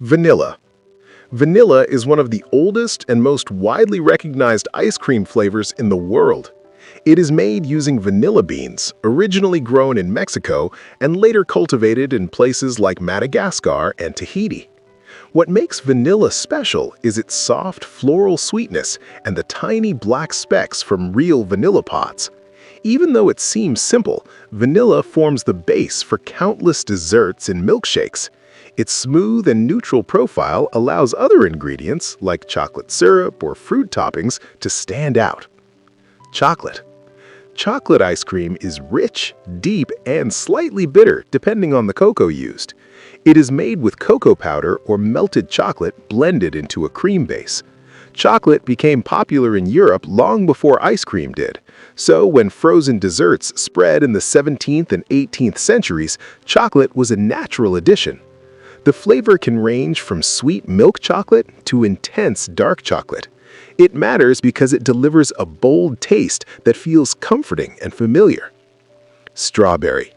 Vanilla. Vanilla is one of the oldest and most widely recognized ice cream flavors in the world. It is made using vanilla beans, originally grown in Mexico and later cultivated in places like Madagascar and Tahiti. What makes vanilla special is its soft floral sweetness and the tiny black specks from real vanilla pods. Even though it seems simple, vanilla forms the base for countless desserts and milkshakes. Its smooth and neutral profile allows other ingredients, like chocolate syrup or fruit toppings, to stand out. Chocolate. Chocolate ice cream is rich, deep, and slightly bitter depending on the cocoa used. It is made with cocoa powder or melted chocolate blended into a cream base. Chocolate became popular in Europe long before ice cream did. So when frozen desserts spread in the 17th and 18th centuries, chocolate was a natural addition. The flavor can range from sweet milk chocolate to intense dark chocolate. It matters because it delivers a bold taste that feels comforting and familiar. Strawberry.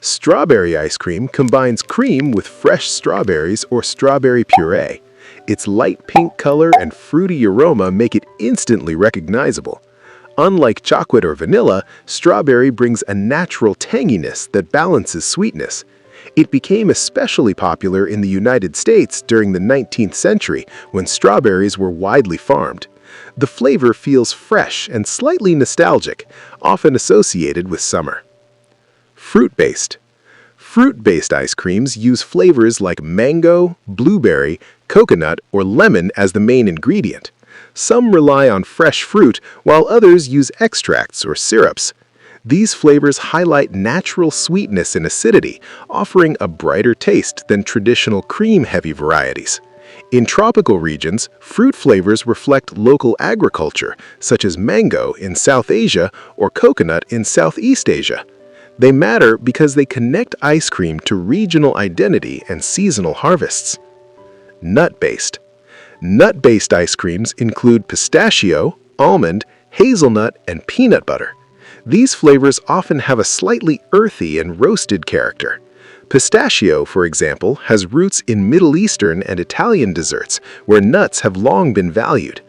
Strawberry ice cream combines cream with fresh strawberries or strawberry puree. Its light pink color and fruity aroma make it instantly recognizable. Unlike chocolate or vanilla, strawberry brings a natural tanginess that balances sweetness. It became especially popular in the United States during the 19th century when strawberries were widely farmed. The flavor feels fresh and slightly nostalgic, often associated with summer. Fruit-based. Fruit-based ice creams use flavors like mango, blueberry, coconut, or lemon as the main ingredient. Some rely on fresh fruit, while others use extracts or syrups. These flavors highlight natural sweetness and acidity, offering a brighter taste than traditional cream-heavy varieties. In tropical regions, fruit flavors reflect local agriculture, such as mango in South Asia or coconut in Southeast Asia. They matter because they connect ice cream to regional identity and seasonal harvests. Nut-based. Nut-based ice creams include pistachio, almond, hazelnut, and peanut butter. These flavors often have a slightly earthy and roasted character. Pistachio, for example, has roots in Middle Eastern and Italian desserts, where nuts have long been valued.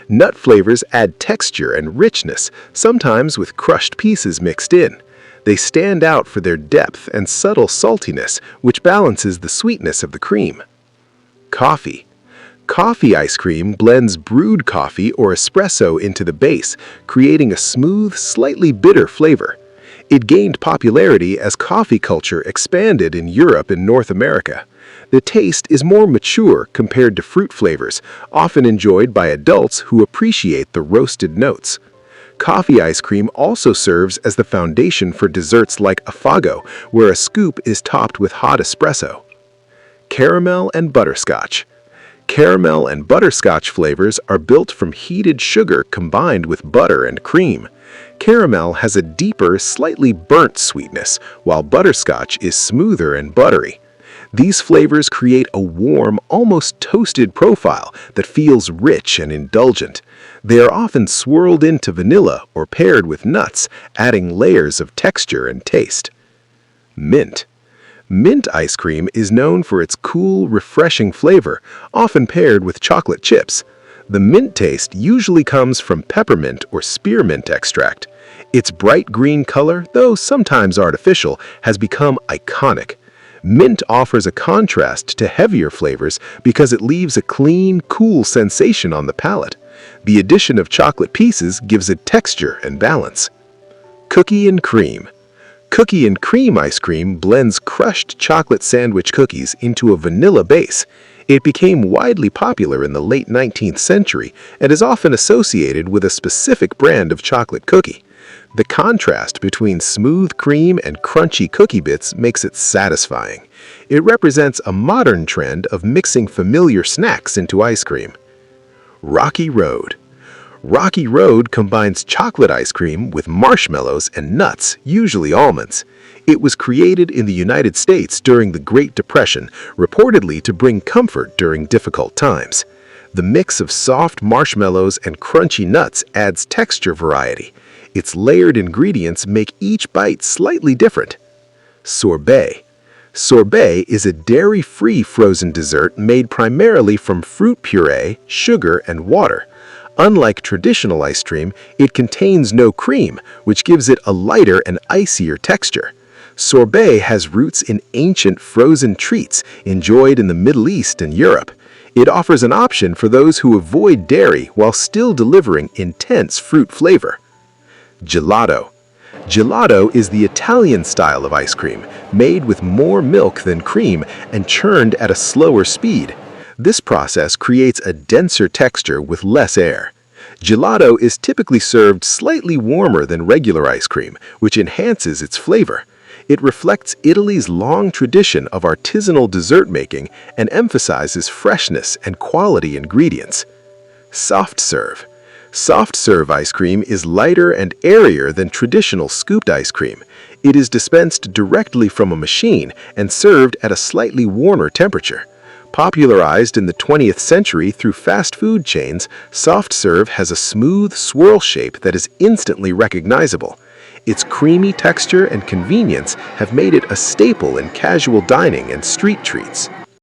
Nut flavors add texture and richness, sometimes with crushed pieces mixed in. They stand out for their depth and subtle saltiness, which balances the sweetness of the cream. Coffee. Coffee ice cream blends brewed coffee or espresso into the base, creating a smooth, slightly bitter flavor. It gained popularity as coffee culture expanded in Europe and North America. The taste is more mature compared to fruit flavors, often enjoyed by adults who appreciate the roasted notes. Coffee ice cream also serves as the foundation for desserts like affogato, where a scoop is topped with hot espresso. Caramel and butterscotch. Caramel and butterscotch flavors are built from heated sugar combined with butter and cream. Caramel has a deeper, slightly burnt sweetness, while butterscotch is smoother and buttery. These flavors create a warm, almost toasted profile that feels rich and indulgent. They are often swirled into vanilla or paired with nuts, adding layers of texture and taste. Mint. Mint ice cream is known for its cool, refreshing flavor, often paired with chocolate chips. The mint taste usually comes from peppermint or spearmint extract. Its bright green color, though sometimes artificial, has become iconic. Mint offers a contrast to heavier flavors because it leaves a clean, cool sensation on the palate. The addition of chocolate pieces gives it texture and balance. Cookie and cream. Cookie and cream ice cream blends crushed chocolate sandwich cookies into a vanilla base. It became widely popular in the late 19th century and is often associated with a specific brand of chocolate cookie. The contrast between smooth cream and crunchy cookie bits makes it satisfying. It represents a modern trend of mixing familiar snacks into ice cream. Rocky Road. Rocky Road combines chocolate ice cream with marshmallows and nuts, usually almonds. It was created in the United States during the Great Depression, reportedly to bring comfort during difficult times. The mix of soft marshmallows and crunchy nuts adds texture variety. Its layered ingredients make each bite slightly different. Sorbet. Sorbet is a dairy-free frozen dessert made primarily from fruit puree, sugar, and water. Unlike traditional ice cream, it contains no cream, which gives it a lighter and icier texture. Sorbet has roots in ancient frozen treats enjoyed in the Middle East and Europe. It offers an option for those who avoid dairy while still delivering intense fruit flavor. Gelato. Gelato is the Italian style of ice cream, made with more milk than cream and churned at a slower speed. This process creates a denser texture with less air. Gelato is typically served slightly warmer than regular ice cream, which enhances its flavor. It reflects Italy's long tradition of artisanal dessert making and emphasizes freshness and quality ingredients. Soft serve. Soft serve ice cream is lighter and airier than traditional scooped ice cream. It is dispensed directly from a machine and served at a slightly warmer temperature. Popularized in the 20th century through fast food chains, soft serve has a smooth swirl shape that is instantly recognizable. Its creamy texture and convenience have made it a staple in casual dining and street treats.